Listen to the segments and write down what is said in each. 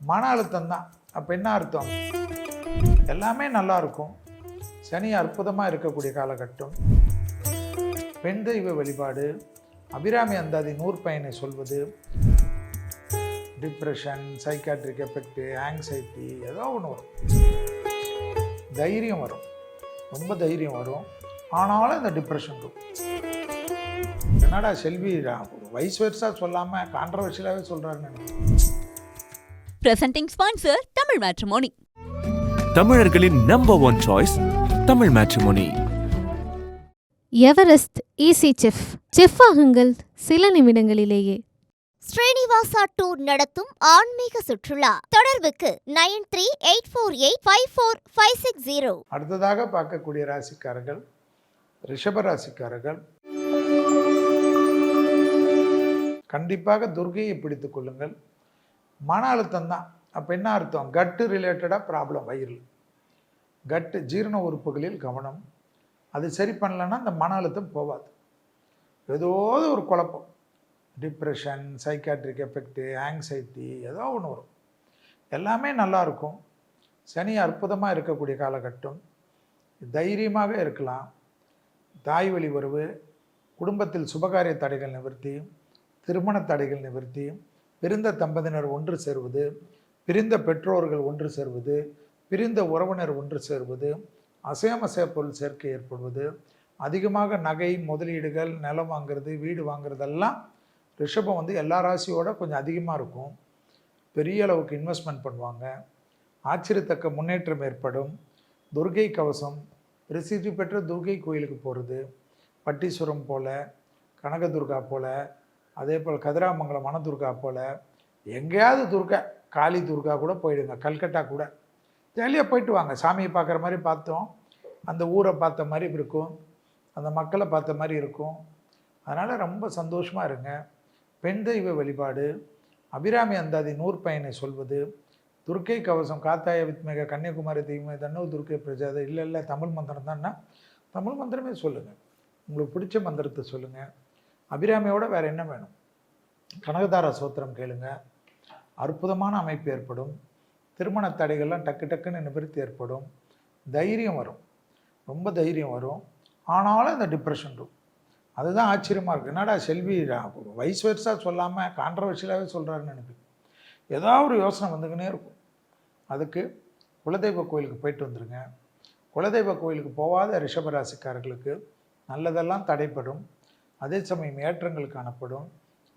மன அழுத்தம் தான். அப்போ என்ன அர்த்தம்? எல்லாமே நல்லா இருக்கும், சனி அற்புதமாக இருக்கக்கூடிய காலகட்டம். பெண் தெய்வ வழிபாடு, அபிராமி அந்தாதி நூற்பயனை சொல்வது, டிப்ரெஷன், சைக்காட்ரிக் எஃபெக்ட், ஆங்ஸைட்டி ஏதோ ஒன்று வரும். தைரியம் வரும், ரொம்ப தைரியம் வரும். ஆனாலும் இந்த டிப்ரெஷன் இருக்கும். என்னடா செல்வி வயசு வருஷா சொல்லாமல் கான்ட்ரவர்ஷியலாகவே சொல்கிறாருன்னு. Presenting sponsor Tamil Matrimony. தமிழர்களின் number one choice Tamil matrimony. Everest easy chef ஆகுங்கள் சில நிமிடங்களிலேயே. ஸ்ரீனிவாசா டூர் நடத்தும் ஆன்மீக சுற்றுலா. தொடர்புக்கு 9384854560. அடுத்ததாக பார்க்கக்கூடிய ராசிக்காரர்கள் ரிஷப ராசிக்காரர்கள். கண்டிப்பாக துர்கையை பிடித்துக் கொள்ளுங்கள். மன அழுத்தம் தான். அப்போ என்ன அர்த்தம்? கட்டு ரிலேட்டடாக ப்ராப்ளம், வயிறு கட்டு ஜீரண உறுப்புகளில் கவனம். அது சரி பண்ணலன்னா அந்த மன அழுத்தம் போகாது. ஏதோ ஒரு குழப்பம், டிப்ரெஷன், சைக்காட்ரிக் எஃபெக்டு, ஆங்ஸைட்டி ஏதோ ஒன்று வரும். எல்லாமே நல்லாயிருக்கும், சனி அற்புதமாக இருக்கக்கூடிய காலகட்டம். தைரியமாக இருக்கலாம். தாய் வழி உறவு, குடும்பத்தில் சுபகாரிய தடைகள் நிவர்த்தி, திருமண தடைகள் நிவர்த்தி, பிரிந்த தம்பதியினர் ஒன்று சேருவது, பிரிந்த பெற்றோர்கள் ஒன்று சேருவது, பிரிந்த உறவினர் ஒன்று சேருவது, அசையமசைய பொருள் சேர்க்கை ஏற்படுவது, அதிகமாக நகை முதலீடுகள், நிலம் வாங்கிறது, வீடு வாங்குறதெல்லாம் ரிஷபம் எல்லா ராசியோட கொஞ்சம் அதிகமாக இருக்கும். பெரிய அளவுக்கு இன்வெஸ்ட்மெண்ட் பண்ணுவாங்க. ஆச்சரியத்தக்க முன்னேற்றம் ஏற்படும். துர்கை கவசம், பிரசித்தி பெற்ற துர்கை கோயிலுக்கு போகிறது, பட்டீஸ்வரம் போல், கனகதுர்கா போல், அதே போல் கதிராமங்கலம் வனதுர்கா போல், எங்கேயாவது துர்கா, காளி துர்கா கூட போயிடுங்க. கல்கட்டா கூட ஜாலியாக போயிட்டு வாங்க. சாமியை பார்க்குற மாதிரி பார்த்தோம், அந்த ஊரை பார்த்த மாதிரி இருக்கும், அந்த மக்களை பார்த்த மாதிரி இருக்கும். அதனால் ரொம்ப சந்தோஷமாக இருங்க. பெண் தெய்வ வழிபாடு, அபிராமி அந்தாதி நூற்பயனை சொல்வது, துர்க்கை கவசம், காத்தாய வித்மேக கன்னியாகுமரி தெய்வமே தன்னோ துர்க்கை பிரஜாத. இல்லை தமிழ் மந்திரம் தான்னா தமிழ் மந்திரமே சொல்லுங்கள். உங்களுக்கு பிடிச்ச மந்திரத்தை சொல்லுங்கள். அபிராமியோட வேறு என்ன வேணும்? கனகதார சோத்திரம் கேளுங்க. அற்புதமான அமைப்பு ஏற்படும். திருமண தடைகள்லாம் டக்கு டக்குன்னு நிவர்த்தி ஏற்படும். தைரியம் வரும், ரொம்ப தைரியம் வரும். ஆனாலும் இந்த டிப்ரெஷன் இருக்கும். அதுதான் ஆச்சரியமாக இருக்குது. என்னடா செல்வி வயசு வருஷா சொல்லாமல் கான்ட்ரவர்ஷியலாகவே சொல்கிறாருன்னு நினைப்பேன். ஏதாவது ஒரு யோசனை வந்துக்கினே இருக்கும். அதுக்கு குலதெய்வ கோயிலுக்கு போயிட்டு வந்துடுங்க. குலதெய்வ கோயிலுக்கு போகாத ரிஷபராசிக்காரர்களுக்கு நல்லதெல்லாம் தடைப்படும். அதே சமயம் ஏற்றங்கள் காணப்படும்.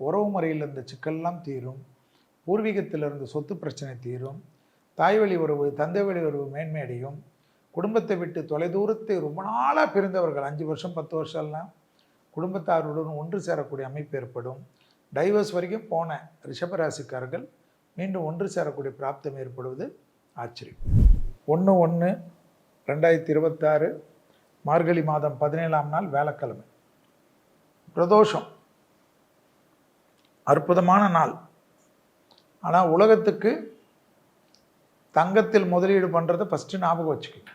உறவு முறையில் இருந்த சிக்கல்லாம் தீரும். பூர்வீகத்திலிருந்து சொத்து பிரச்சனை தீரும். தாய் வழி உறவு, தந்தை வழி உறவு மேன்மையடையும். குடும்பத்தை விட்டு தொலைதூரத்தை ரொம்ப நாளாக பிரிந்தவர்கள் 5 வருஷம் 10 வருஷம்லாம் குடும்பத்தாருடன் ஒன்று சேரக்கூடிய அமைப்பு ஏற்படும். டைவர்ஸ் வரைக்கும் போன ரிஷபராசிக்காரர்கள் மீண்டும் ஒன்று சேரக்கூடிய பிராப்தம் ஏற்படுவது ஆச்சரியம். 1/1/2026 மார்கழி மாதம் 17ஆம் நாள் வேலைக்கிழமை, பிரதோஷம். அற்புதமான நாள். ஆனால் உலகத்துக்கு தங்கத்தில் முதலீடு பண்ணுறதை ஃபஸ்ட்டு ஞாபகம் வச்சுக்கோங்க.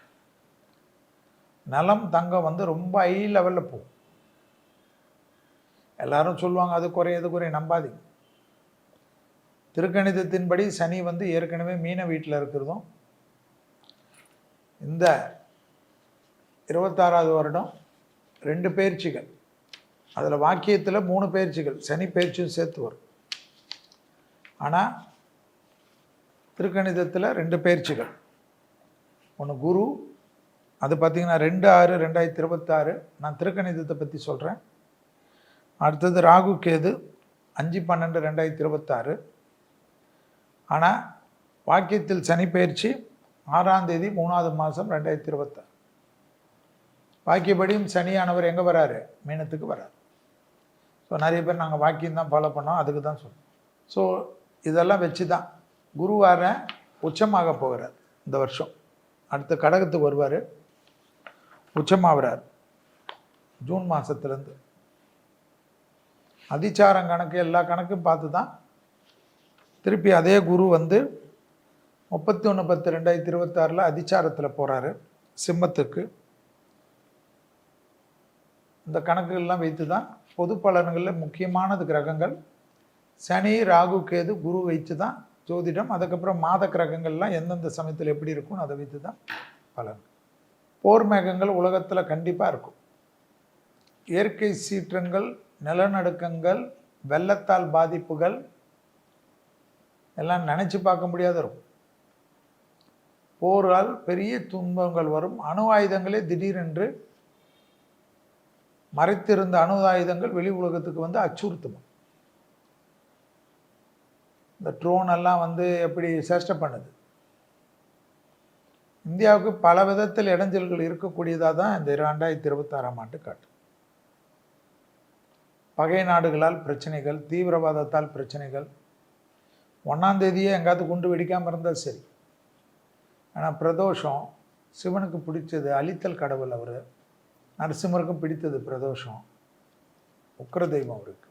நிலம் தங்கம் ரொம்ப ஹை லெவலில் போகும். எல்லாரும் சொல்லுவாங்க அது குறை இது குறை, நம்பாதீங்க. திருக்கணிதத்தின்படி சனி ஏற்கனவே மீன வீட்டில் இருக்கிறதும், இந்த 26வது வருடம் 2 பயிற்சிகள், அதில் வாக்கியத்தில் 3 பயிற்சிகள், சனி பயிற்சியும் சேர்த்து வரும். ஆனால் திருக்கணிதத்தில் 2 பயிற்சிகள். ஒன்று குரு, அது பார்த்திங்கன்னா 2/6/2026. நான் திருக்கணிதத்தை பற்றி சொல்கிறேன். அடுத்தது ராகு கேது 5/12/2026. ஆனால் வாக்கியத்தில் சனி பயிற்சி 6ஆம் தேதி 3வது மாதம் 2026. வாக்கியப்படியும் சனியானவர் எங்கே வராரு? மீனத்துக்கு வராரு. ஸோ நிறைய பேர் நாங்கள் வாக்கியம் தான் ஃபாலோ பண்ணோம், அதுக்கு தான் சொல்லுவோம். ஸோ இதெல்லாம் வச்சு தான் குருவார உச்சமாக போகிறார் இந்த வருஷம். அடுத்த கடகத்துக்கு வருவார், உச்சமாகிறார் ஜூன் மாதத்துலேருந்து. அதிச்சாரம் கணக்கு எல்லா கணக்கும் பார்த்து தான் திருப்பி அதே குரு 31/10/2026 அதிச்சாரத்தில் போகிறாரு சிம்மத்துக்கு. இந்த கணக்குகள்லாம் வைத்து தான் பொது பலன்களில் முக்கியமானது கிரகங்கள் சனி, ராகு, கேது, குரு வைத்து தான் ஜோதிடம். அதுக்கப்புறம் மாத கிரகங்கள்லாம் எந்தெந்த சமயத்தில் எப்படி இருக்கும்னு அதை வைத்து தான் பலன். போர் மேகங்கள் உலகத்தில் கண்டிப்பாக இருக்கும். இயற்கை சீற்றங்கள், நிலநடுக்கங்கள், வெள்ளத்தால் பாதிப்புகள் எல்லாம் நினச்சி பார்க்க முடியாத இருக்கும். போரால் பெரிய துன்பங்கள் வரும். அணு ஆயுதங்களே திடீரென்று மறைத்திருந்த அணு ஆயுதங்கள் வெளி உலகத்துக்கு வந்து அச்சுறுத்தும். இந்த ட்ரோன் எல்லாம் வந்து எப்படி சேஷ்டை பண்ணுது. இந்தியாவுக்கு பல விதத்தில் இடைஞ்சல்கள் இருக்கக்கூடியதாக தான் இந்த 2026ஆம் ஆண்டு காட்டு. பகை நாடுகளால் பிரச்சனைகள், தீவிரவாதத்தால் பிரச்சனைகள். 1ஆம் தேதியே எங்காவது குண்டு வெடிக்காமல் இருந்தால் சரி. ஆனால் பிரதோஷம் சிவனுக்கு பிடிச்சது, அழித்தல் கடவுள் அவர். நரசிம்மருக்கும் பிடித்தது பிரதோஷம், உக்கிர தெய்வம் அவருக்கு.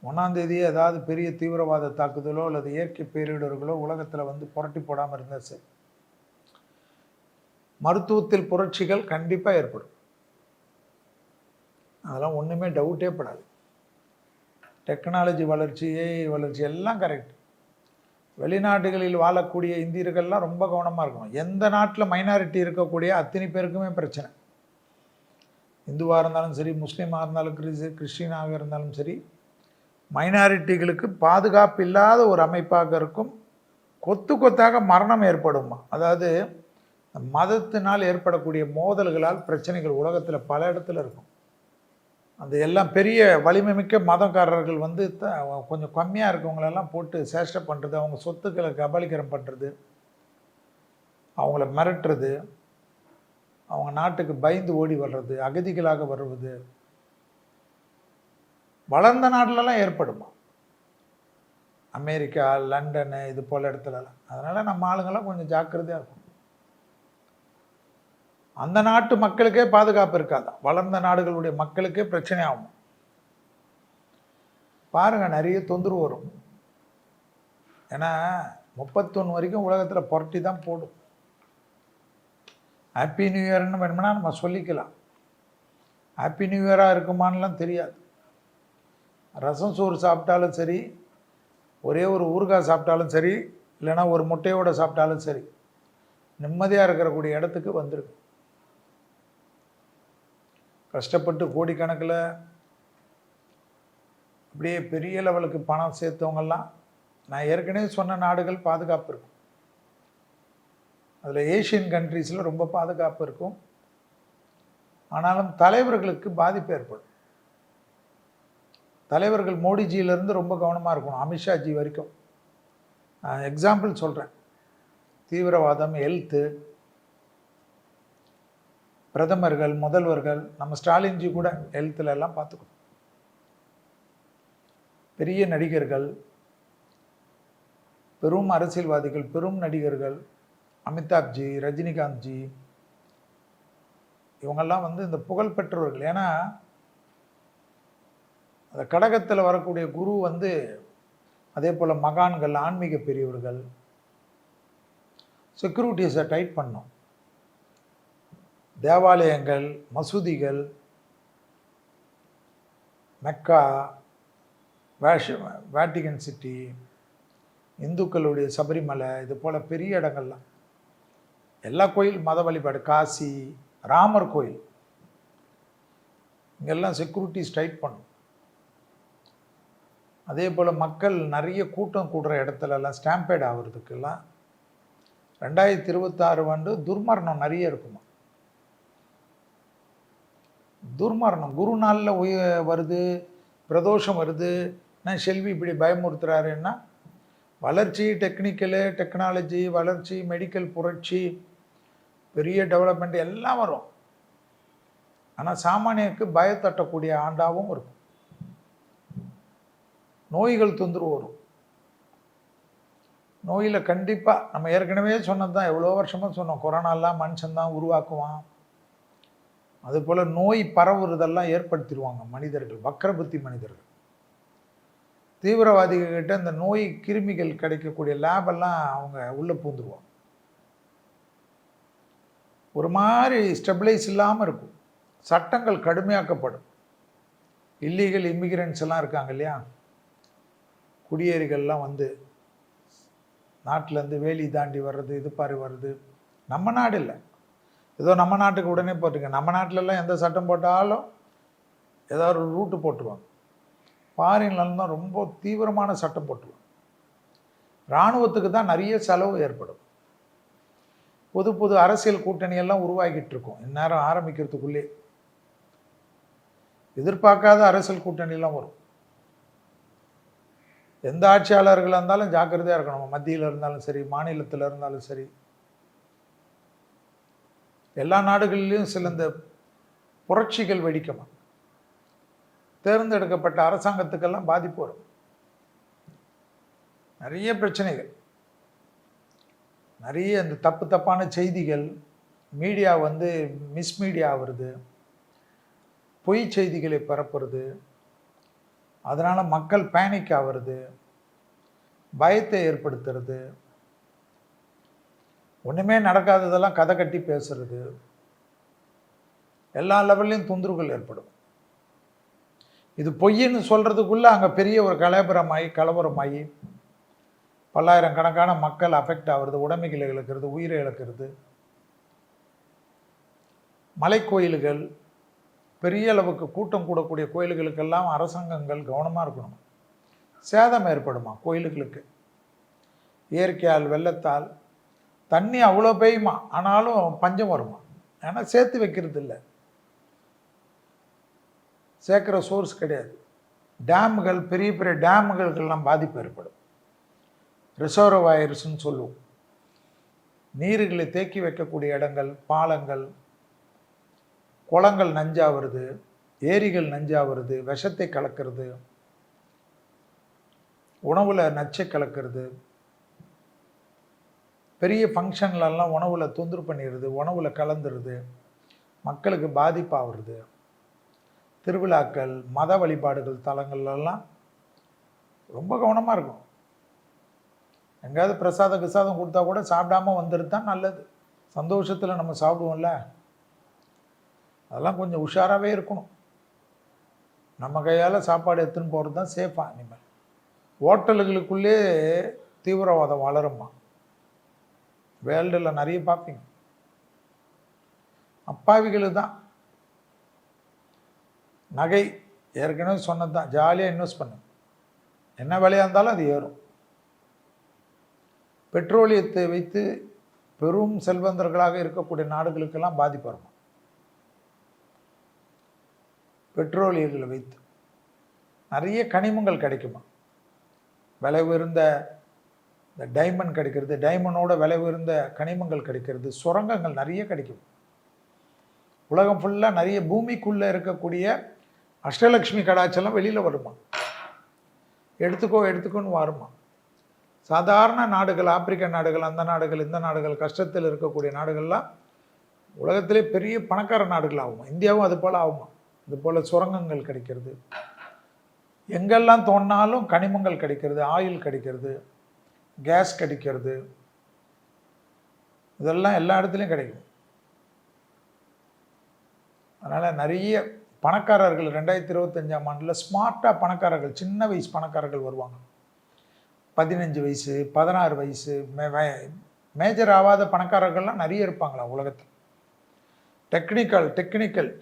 1ஆம் தேதியே ஏதாவது பெரிய தீவிரவாத தாக்குதலோ அல்லது இயற்கை பேரிடர்களோ உலகத்தில் வந்து புரட்டி போடாமல் இருந்தால் சரி. மருத்துவத்தில் புரட்சிகள் கண்டிப்பாக ஏற்படும். அதெல்லாம் ஒன்றுமே டவுட்டே படாது. டெக்னாலஜி வளர்ச்சி, ஏஐ வளர்ச்சி எல்லாம் கரெக்ட். வெளிநாடுகளில் வாழக்கூடிய இந்தியர்கள்லாம் ரொம்ப கவனமாக இருக்கணும். எந்த நாட்டில் மைனாரிட்டி இருக்கக்கூடிய அத்தனை பேருக்குமே பிரச்சனை. இந்துவாக இருந்தாலும் சரி, முஸ்லீமாக இருந்தாலும் கிறிஸ்டினாக இருந்தாலும் சரி, மைனாரிட்டிகளுக்கு பாதுகாப்பு இல்லாத ஒரு அமைப்பாக இருக்கும். கொத்து கொத்தாக மரணம் ஏற்படுமா. அதாவது மதத்தினால் ஏற்படக்கூடிய மோதல்களால் பிரச்சனைகள் உலகத்தில் பல இடத்துல இருக்கும். அந்த எல்லாம் பெரிய வலிமை மிக்க மதக்காரர்கள் வந்து கொஞ்சம் கம்மியாக இருக்கவங்களெல்லாம் போட்டு சேஷ்டை பண்ணுறது, அவங்க சொத்துக்களை கபலீகரம் பண்ணுறது, அவங்கள மிரட்டுறது, அவங்க நாட்டுக்கு பயந்து ஓடி வர்றது, அகதிகளாக வருவது வளர்ந்த நாட்டிலலாம் ஏற்படுமா. அமெரிக்கா, லண்டனு இது போல் இடத்துலலாம். அதனால் நம்ம ஆளுங்கள்லாம் கொஞ்சம் ஜாக்கிரதையாக இருக்கும். அந்த நாட்டு மக்களுக்கே பாதுகாப்பு இருக்காதான், வளர்ந்த நாடுகளுடைய மக்களுக்கே பிரச்சனை ஆகும். பாருங்கள், நிறைய தொந்தரவு வரும். ஏன்னா 31 வரைக்கும் உலகத்தில் புரட்டி தான் போடும். ஹாப்பி நியூ இயர்னு வேணும்னா நம்ம சொல்லிக்கலாம். ஹாப்பி நியூ இயராக இருக்குமான்லாம் தெரியாது. ரசம் சோறு சாப்பிட்டாலும் சரி, ஒரே ஒரு ஊறுகாய் சாப்பிட்டாலும் சரி, இல்லைன்னா ஒரு முட்டையோடு சாப்பிட்டாலும் சரி, நிம்மதியாக இருக்கிறக்கூடிய இடத்துக்கு வந்துருக்கு. கஷ்டப்பட்டு கோடிக்கணக்கில் அப்படியே பெரிய லெவலுக்கு பணம் சேர்த்தவங்கெல்லாம், நான் ஏற்கனவே சொன்ன நாடுகள் பாதுகாப்பு இருக்கும். அதில் ஏஷியன் கண்ட்ரீஸில் ரொம்ப பாதுகாப்பு இருக்கும். ஆனாலும் தலைவர்களுக்கு பாதிப்பு ஏற்படும். தலைவர்கள் மோடிஜியிலேருந்து ரொம்ப கவனமாக இருக்கணும், அமித்ஷாஜி வரைக்கும். நான் எக்ஸாம்பிள் சொல்கிறேன். தீவிரவாதம், ஹெல்த்து, பிரதமர்கள், முதல்வர்கள், நம்ம ஸ்டாலின்ஜி கூட ஹெல்த்தில் எல்லாம் பார்த்துக்கணும். பெரிய நடிகர்கள், பெரும் அரசியல்வாதிகள், பெரும் நடிகர்கள், அமிதாப்ஜி, ரஜினிகாந்த்ஜி, இவங்கெல்லாம் வந்து இந்த புகழ் பெற்றவர்கள். ஏன்னா அந்த கடகத்தில் வரக்கூடிய குரு வந்து அதே போல் மகான்கள், ஆன்மீக பெரியவர்கள். செக்யூரிட்டிஸை டைட் பண்ணும். தேவாலயங்கள், மசூதிகள், மெக்கா, வேட்டிகன் சிட்டி, இந்துக்களுடைய சபரிமலை, இது போல் பெரிய இடங்கள்லாம், எல்லா கோயில், மத வழிபாடு, காசி, ராமர் கோயில், இங்கெல்லாம் செக்யூரிட்டிஸ் டைட் பண்ணும். அதே போல் மக்கள் நிறைய கூட்டம் கூடுற இடத்துலலாம் ஸ்டாம்பேட் ஆகிறதுக்கெல்லாம் 2026 ஆண்டு துர்மரணம் நிறைய இருக்குமா. துர்மரணம் குரு நாளில் வருது, பிரதோஷம் வருது. நான் செல்வி இப்படி பயமுறுத்துறாருன்னா, வளர்ச்சி, டெக்னாலஜி வளர்ச்சி, மெடிக்கல் புரட்சி, பெரிய டெவலப்மெண்ட் எல்லாம் வரும். ஆனால் சாமானியருக்கு பயத்தட்டக்கூடிய ஆண்டாகவும் இருக்கும். நோய்கள் தொந்தரவு வரும். நோயில் கண்டிப்பாக நம்ம ஏற்கனவே சொன்னது தான், எவ்வளோ வருஷமாக சொன்னோம், கொரோனாலாம் மனுஷன்தான் உருவாக்குவான். அதுபோல் நோய் பரவுறதெல்லாம் ஏற்படுத்திடுவாங்க மனிதர்கள், வக்ரபுத்தி மனிதர்கள். தீவிரவாதிகள்கிட்ட இந்த நோய் கிருமிகள் கிடைக்கக்கூடிய லேபெல்லாம் அவங்க உள்ளே பூந்துருவாங்க. ஒரு மாதிரி ஸ்டெபிளைஸ் இல்லாமல் இருக்கும். சட்டங்கள் கடுமையாக்கப்படும். இல்லீகல் இமிகிரண்ட்ஸ் எல்லாம் இருக்காங்க இல்லையா, குடியேறிகள்லாம் வந்து நாட்டிலேருந்து வேலி தாண்டி வர்றது, இது பாரு வருது. நம்ம நாடு இல்லை, ஏதோ நம்ம நாட்டுக்கு உடனே போட்டுங்க. நம்ம நாட்டிலலாம் எந்த சட்டம் போட்டாலும் ஏதாவது ஒரு ரூட்டு போட்டுருவாங்க. ஃபாரின்லாம் தான் ரொம்ப தீவிரமான சட்டம் போட்டுருவாங்க. இராணுவத்துக்கு தான் நிறைய செலவு ஏற்படும். புது புது அரசியல் கூட்டணியெல்லாம் உருவாகிட்டு இருக்கும். இந்நேரம் ஆரம்பிக்கிறதுக்குள்ளே எதிர்பார்க்காத அரசியல் கூட்டணியெல்லாம் வரும். எந்த ஆட்சியாளர்களாக இருந்தாலும் ஜாக்கிரதையாக இருக்கணும். மத்தியில் இருந்தாலும் சரி, மாநிலத்தில் இருந்தாலும் சரி, எல்லா நாடுகளிலும் சில இந்த புரட்சிகள் வெடிக்குமா, தேர்ந்தெடுக்கப்பட்ட அரசாங்கத்துக்கெல்லாம் பாதிப்பு வரும். நிறைய பிரச்சனைகள், நிறைய இந்த தப்பான செய்திகள், மீடியா வந்து மிஸ்மீடியா வருது, பொய் செய்திகளை பரப்புறது, அதனால் மக்கள் பேனிக் ஆகிறது, பயத்தை ஏற்படுத்துறது, ஒன்றுமே நடக்காததெல்லாம் கதை கட்டி பேசுறது, எல்லா லெவல்லையும் தொந்தரவுகள் ஏற்படும். இது பொய்ன்னு சொல்கிறதுக்குள்ளே அங்கே பெரிய ஒரு கலவரமாகி பல்லாயிரக்கணக்கான மக்கள் அஃபெக்ட் ஆகிறது, உடைமைகளை இழக்கிறது, உயிரை இழக்கிறது. மலைக்கோயில்கள், பெரிய அளவுக்கு கூட்டம் கூடக்கூடிய கோயில்களுக்கெல்லாம் அரசாங்கங்கள் கவனமாக இருக்கணும். சேதம் ஏற்படுமா கோயில்களுக்கு, இயற்கையால், வெள்ளத்தால். தண்ணி அவ்வளோ பெய்யுமா, ஆனாலும் பஞ்சம் வருமா, ஏன்னா சேர்த்து வைக்கிறது இல்லை, சேர்க்குற சோர்ஸ் கிடையாது. டேமுகள், பெரிய பெரிய டேமுகளுக்கெல்லாம் பாதிப்பு ஏற்படும். ரிசர்வாயர்ஸ்ன்னு சொல்லுவோம், நீர்களை தேக்கி வைக்கக்கூடிய இடங்கள், பாலங்கள், குளங்கள் நஞ்சாகிறது, ஏரிகள் நஞ்சாகிறது, விஷத்தை கலக்கிறது, உணவில் நச்சை கலக்கிறது, பெரிய ஃபங்க்ஷன்லலாம் உணவில் தொந்தரவு பண்ணிடுது, உணவில் கலந்துருது, மக்களுக்கு பாதிப்பாகிறது. திருவிழாக்கள், மத வழிபாடுகள் தலங்கள்லாம் ரொம்ப கவனமாக இருக்கும். எங்கேயாவது பிரசாதம் கொடுத்தா கூட சாப்பிடாமல் வந்துடுது தான் நல்லது. சந்தோஷத்தில் நம்ம சாப்பிடுவோம்ல, அதெல்லாம் கொஞ்சம் உஷாராகவே இருக்கணும். நம்ம கையால் சாப்பாடு எடுத்துன்னு போகிறது தான் சேஃபாக. இனிமேல் ஹோட்டலுகளுக்குள்ளே தீவிரவாதம் வளருமா, வேர்ல்டில் நிறைய பார்ப்பீங்க. அப்பாவிகளுக்கு தான் நகை, ஏற்கனவே சொன்னது தான், ஜாலியாக இன்வெஸ்ட் பண்ணுங்க, என்ன விலையாக இருந்தாலும் அது ஏறும். பெட்ரோலியத்தை வைத்து பெரும் செல்வந்தர்களாக இருக்கக்கூடிய நாடுகளுக்கெல்லாம் பாதிப்பு வரும். பெட்ரோலியங்களை வைத்து நிறைய கனிமங்கள் கிடைக்குமா, விலை உயர்ந்த இந்த டைமண்ட் கிடைக்கிறது, டைமண்டோட விலை உயர்ந்த கனிமங்கள் கிடைக்கிறது, சுரங்கங்கள் நிறைய கிடைக்கும். உலகம் ஃபுல்லாக நிறைய பூமிக்குள்ளே இருக்கக்கூடிய அஷ்டலக்ஷ்மி கடாச்செல்லாம் வெளியில் வருமா, எடுத்துக்கோன்னு வருமா. சாதாரண நாடுகள், ஆப்பிரிக்க நாடுகள், அந்த நாடுகள், இந்த நாடுகள், கஷ்டத்தில் இருக்கக்கூடிய நாடுகள்லாம் உலகத்திலே பெரிய பணக்கார நாடுகள் ஆகுமா. இந்தியாவும் அது போல் ஆகுமா. இது போல் சுரங்கங்கள் கிடைக்கிறது, எங்கெல்லாம் தோணினாலும் கனிமங்கள் கிடைக்கிறது, ஆயில் கிடைக்கிறது, கேஸ் கிடைக்கிறது, இதெல்லாம் எல்லா இடத்துலையும் கிடைக்கும். அதனால் நிறைய பணக்காரர்கள் 2025ஆம் ஆண்டில் ஸ்மார்ட்டாக பணக்காரர்கள், சின்ன வயசு பணக்காரர்கள் வருவாங்க. 15 வயசு, 16 வயசு, மேஜர் ஆகாத பணக்காரர்கள்லாம் நிறைய இருப்பாங்களா உலகத்தில்.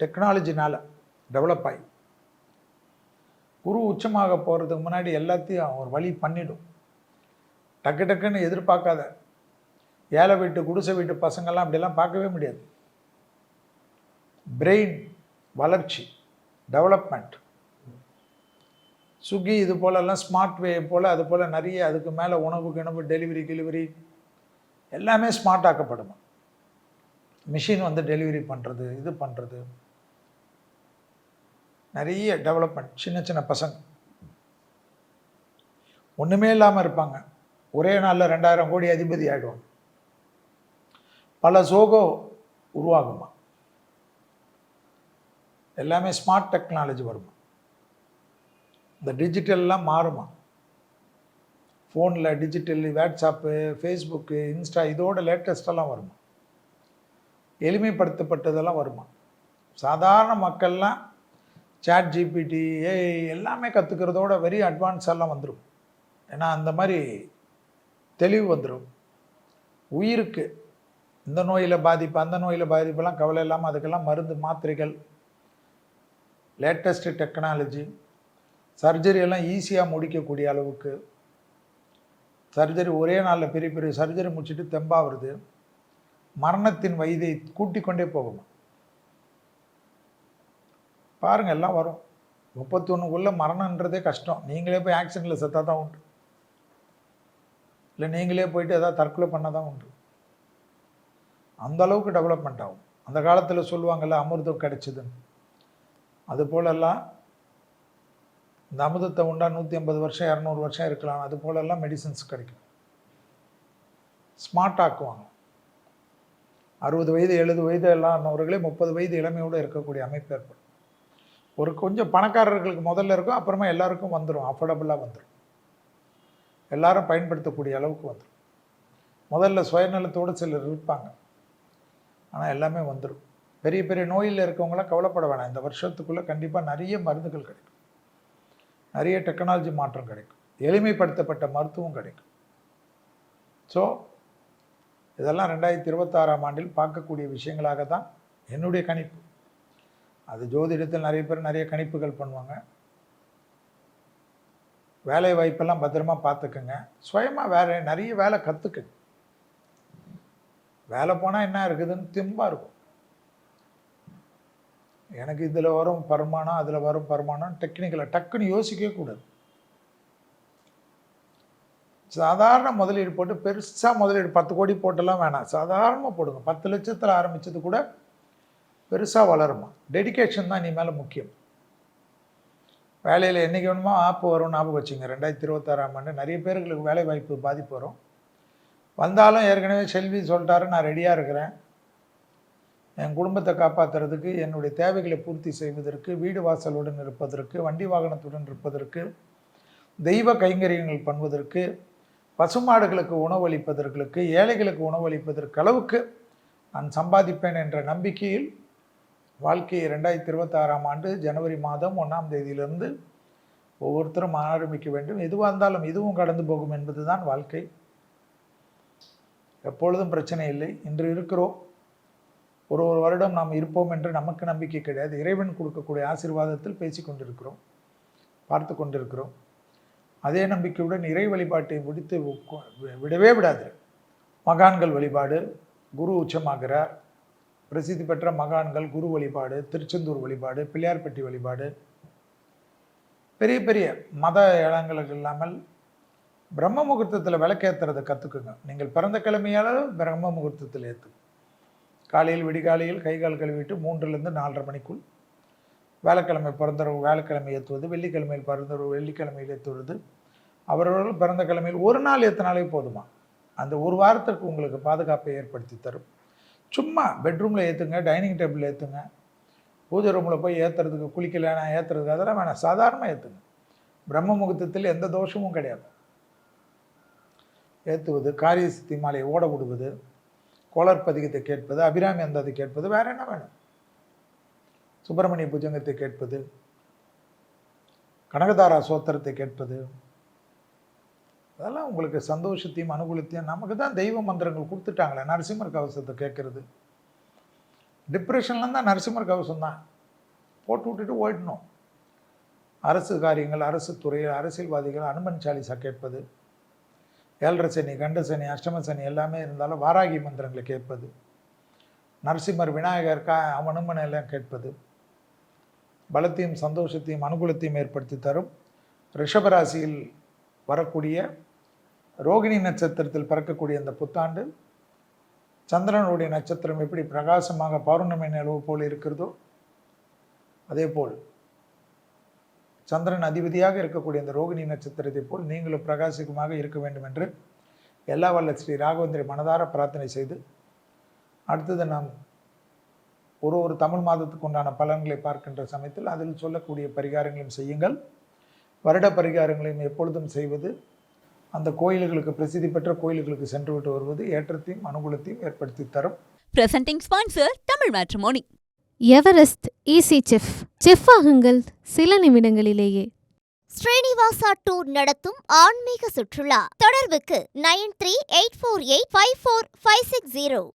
டெக்னாலஜினால் டெவலப் ஆகி குரு உச்சமாக போகிறதுக்கு முன்னாடி எல்லாத்தையும் ஒரு வழி பண்ணிடும். டக்குன்னு எதிர்பார்க்காத ஏழை வீட்டு, குடிசை வீட்டு பசங்கள்லாம் அப்படிலாம் பார்க்கவே முடியாது. பிரெயின் வளர்ச்சி, டெவலப்மெண்ட், ஸ்விக்கி இது போலெல்லாம் ஸ்மார்ட் வே போல், அது போல் நிறைய, அதுக்கு மேலே உணவு டெலிவரி எல்லாமே ஸ்மார்ட் ஆக்கப்படுமா. மிஷின் வந்து டெலிவரி பண்ணுறது, இது பண்ணுறது, நிறைய டெவலப்மெண்ட். சின்ன பசங்க ஒன்றுமே இல்லாமல் இருப்பாங்க, ஒரே நாளில் 2000 கோடி அதிபதி ஆகிடுவாங்க. பல சோகோ உருவாகுமா. எல்லாமே ஸ்மார்ட் டெக்னாலஜி வருமா. இந்த டிஜிட்டல்லாம் மாறுமா. ஃபோனில் டிஜிட்டல், வாட்ஸ்அப்பு, ஃபேஸ்புக்கு, இன்ஸ்டா, இதோட லேட்டஸ்டெல்லாம் வருமா. எளிமைப்படுத்தப்பட்டதெல்லாம் வருமா. சாதாரண மக்கள்லாம் சாட் ஜிபிடி, ஏஐ எல்லாமே கற்றுக்கிறதோட வெரி அட்வான்ஸ் எல்லாம் வந்துடும். ஏன்னா அந்த மாதிரி தெளிவு வந்துடும். உயிருக்கு இந்த நோயில் பாதிப்பு அந்த நோயில் பாதிப்பெல்லாம் கவலை இல்லாமல் அதுக்கெல்லாம் மருந்து மாத்திரைகள், லேட்டஸ்ட்டு டெக்னாலஜி, சர்ஜரியெல்லாம் ஈஸியாக முடிக்கக்கூடிய அளவுக்கு சர்ஜரி ஒரே நாளில் பெரிய பெரிய சர்ஜரி முடிச்சுட்டு தெம்பாகிறது. மரணத்தின் வயதை கூட்டிக் கொண்டே போகும். பாருங்கள், எல்லாம் வரும். 31க்குள்ளே மரணன்றதே கஷ்டம். நீங்களே போய் ஆக்சிடெண்ட்டில் செத்தா தான் உண்டு, இல்லை நீங்களே போயிட்டு எதாவது தற்கொலை பண்ண தான் உண்டு. அந்த அளவுக்கு டெவலப்மெண்ட் ஆகும். அந்த காலத்தில் சொல்லுவாங்கள்ல அமிர்தம் கிடைச்சிதுன்னு, அது போலெல்லாம் இந்த அமிர்தத்தை உண்டா 150 வருஷம் 200 வருஷம் இருக்கலாம். அது போலெல்லாம் மெடிசன்ஸ் கிடைக்கும். ஸ்மார்ட் ஆக்குவாங்க. 60 வயது 70 வயது எல்லாம்னவர்களே 30 வயது இளமையோடு இருக்கக்கூடிய அமைப்பு ஏற்படும். ஒரு கொஞ்சம் பணக்காரர்களுக்கு முதல்ல இருக்கும், அப்புறமா எல்லாருக்கும் வந்துடும், அஃபோர்டபுளாக வந்துடும், எல்லாரும் பயன்படுத்தக்கூடிய அளவுக்கு வந்துடும். முதல்ல சுயநலத்தோடு சிலர் இருப்பாங்க, ஆனால் எல்லாமே வந்துடும். பெரிய பெரிய நோயில் இருக்கவங்களாம் கவலைப்பட வேணாம். இந்த வருஷத்துக்குள்ளே கண்டிப்பாக நிறைய மருந்துகள் கிடைக்கும், நிறைய டெக்னாலஜி மாற்றம் கிடைக்கும், எளிமைப்படுத்தப்பட்ட மருத்துவம் கிடைக்கும். ஸோ இதெல்லாம் 2026ஆம் ஆண்டில் பார்க்கக்கூடிய விஷயங்களாக தான் என்னுடைய கணிப்பு. அது ஜோதிடத்தில் நிறைய பேர் நிறைய கணிப்புகள் பண்ணுவாங்க. வேலை வாய்ப்பெல்லாம் பத்திரமா பார்த்துக்குங்க. சுயமாக நிறைய வேலை கற்றுக்குங்க. வேலை போனால் என்ன இருக்குதுன்னு திம்பா இருக்கும். எனக்கு இதில் வரும் வருமானம் அதில் வரும் வருமானம் டெக்னிக்கலாக டக்குன்னு யோசிக்கவே கூடாது. சாதாரண முதலீடு போட்டு பெருசாக முதலீடு 10 கோடி போட்டெல்லாம் வேணாம், சாதாரணமாக போடுங்க. 10 லட்சத்தில் ஆரம்பித்தது கூட பெருசாக வளருமா. டெடிக்கேஷன் தான் இனிமேல் முக்கியம். வேலையில் என்றைக்கு வேணுமோ ஆப்பு வரும், ஞாபகம் வச்சுங்க. 2026ஆம் ஆண்டு நிறைய பேர்களுக்கு வேலை வாய்ப்பு பாதிப்பு வரும். வந்தாலும் ஏற்கனவே செல்வி சொல்லிட்டாரு, நான் ரெடியாக இருக்கிறேன். என் குடும்பத்தை காப்பாற்றுறதுக்கு, என்னுடைய தேவைகளை பூர்த்தி செய்வதற்கு, வீடு வாசலுடன் இருப்பதற்கு, வண்டி வாகனத்துடன் இருப்பதற்கு, தெய்வ கைங்கரியங்கள் பண்ணுவதற்கு, பசுமாடுகளுக்கு உணவளிப்பதற்கு, ஏழைகளுக்கு உணவளிப்பதற்கு அளவுக்கு நான் சம்பாதிப்பேன் என்ற நம்பிக்கையில் வாழ்க்கையை 2026ஆம் ஆண்டு ஜனவரி மாதம் 1ஆம் தேதியிலிருந்து ஒவ்வொருத்தரும் ஆரம்பிக்க வேண்டும். எதுவாக இருந்தாலும் இதுவும் கடந்து போகும் என்பது தான் வாழ்க்கை. எப்பொழுதும் பிரச்சனை இல்லை. இன்று இருக்கிறோம், ஒரு வருடம் நாம் இருப்போம் என்று நமக்கு நம்பிக்கை கிடையாது. இறைவன் கொடுக்கக்கூடிய ஆசீர்வாதத்தில் பேசி கொண்டிருக்கிறோம், பார்த்து கொண்டிருக்கிறோம். அதே நம்பிக்கையுடன் இறை வழிபாட்டை முடித்து விடவே விடாது. மகான்கள் வழிபாடு, குரு உச்சமாகிறார், பிரசித்தி பெற்ற மகான்கள் குரு வழிபாடு, திருச்செந்தூர் வழிபாடு, பிள்ளையார்பட்டி வழிபாடு, பெரிய பெரிய மத இடங்களுக்கு இல்லாமல் பிரம்ம முகூர்த்தத்தில் விளக்கேற்றுறதை கற்றுக்குங்க. நீங்கள் பிறந்த கிழமையால் பிரம்ம முகூர்த்தத்தில் ஏற்று காலையில் விடிகாலையில் கைகால் கழுவிட்டு 3லேருந்து 4:30 மணிக்குள் வேலைக்கிழமை பிறந்தவர்கள் வேலைக்கிழமை ஏற்றுவது, வெள்ளிக்கிழமையில் பிறந்தவர்கள் வெள்ளிக்கிழமையில் ஏற்றுவது, அவரவர்கள் பிறந்த கிழமையில் ஒரு நாள் ஏற்றினாலே போதுமா. அந்த ஒரு வாரத்திற்கு உங்களுக்கு பாதுகாப்பை ஏற்படுத்தி தரும். சும்மா பெட்ரூமில் ஏற்றுங்க, டைனிங் டேபிள் ஏற்றுங்க, பூஜை ரூமில் போய் ஏற்றுறதுக்கு குளிக்கலைன்னா ஏற்றுறதுக்கு அதெல்லாம் வேணாம், சாதாரணமாக ஏற்றுங்க. பிரம்ம முகூர்த்தத்தில் எந்த தோஷமும் கிடையாது. ஏற்றுவது, காரிய சித்தி மாலையை ஓட விடுவது, கோளர் பதிகத்தை கேட்பது, அபிராமி அந்தாதி கேட்பது, வேற என்ன வேணும், சுப்பிரமணிய புஜங்கத்தை கேட்பது, கனகதாரா சோத்திரத்தை கேட்பது, அதெல்லாம் உங்களுக்கு சந்தோஷத்தையும் அனுகூலத்தையும். நமக்கு தான் தெய்வ மந்திரங்கள் கொடுத்துட்டாங்களே. நரசிம்மர் கவசத்தை கேட்கறது, டிப்ரெஷன்லாம் தான் நரசிம்மர் கவசம் தான் போட்டு விட்டுட்டு ஓடணும். அரசு காரியங்கள், அரசு துறை, அரசியல்வாதிகள் அனுமன் சாலிசா கேட்பது, 7.5 சனி, கண்ட சனி, அஷ்டம சனி எல்லாமே இருந்தாலும் வாராகி மந்திரங்களை கேட்பது, நரசிம்மர், விநாயகர், அனுமன் எல்லாம் கேட்பது பலத்தையும் சந்தோஷத்தையும் அனுகூலத்தையும் ஏற்படுத்தி தரும். ரிஷபராசியில் வரக்கூடிய ரோகிணி நட்சத்திரத்தில் பிறக்கக்கூடிய இந்த புத்தாண்டு சந்திரனுடைய நட்சத்திரம் எப்படி பிரகாசமாக பௌர்ணமி நிலவு போல் இருக்கிறதோ அதே போல் சந்திரன் அதிபதியாக இருக்கக்கூடிய இந்த ரோகிணி நட்சத்திரத்தை போல் நீங்களும் பிரகாசிகமாக இருக்க வேண்டும் என்று எல்லா வல்ல ஸ்ரீ ராகவேந்திர மனதார பிரார்த்தனை செய்து, அடுத்தது நாம் ஒரு தமிழ் மாதத்துக்கு உண்டான பலன்களை பார்க்கின்ற சமயத்தில் அதில் சொல்லக்கூடிய பரிகாரங்களையும் செய்யுங்கள். வருட பரிகாரங்களையும் எப்பொழுதும் செய்வது, அந்த கோயில்களுக்கு, பிரசித்தி பெற்ற கோயில்களுக்கு சென்று விட்டு வருவது ஏற்றத்தையும் அனுகூலத்தையும் ஏற்படுத்தி தரும். Presenting sponsor Tamil matrimony. Everest easy chef ஆகுங்கள் சில நிமிடங்களிலேயே. ஸ்ரீனிவாசா டூர் நடத்தும் ஆன்மீக சுற்றுலா. தொடர்புக்கு 9384854560.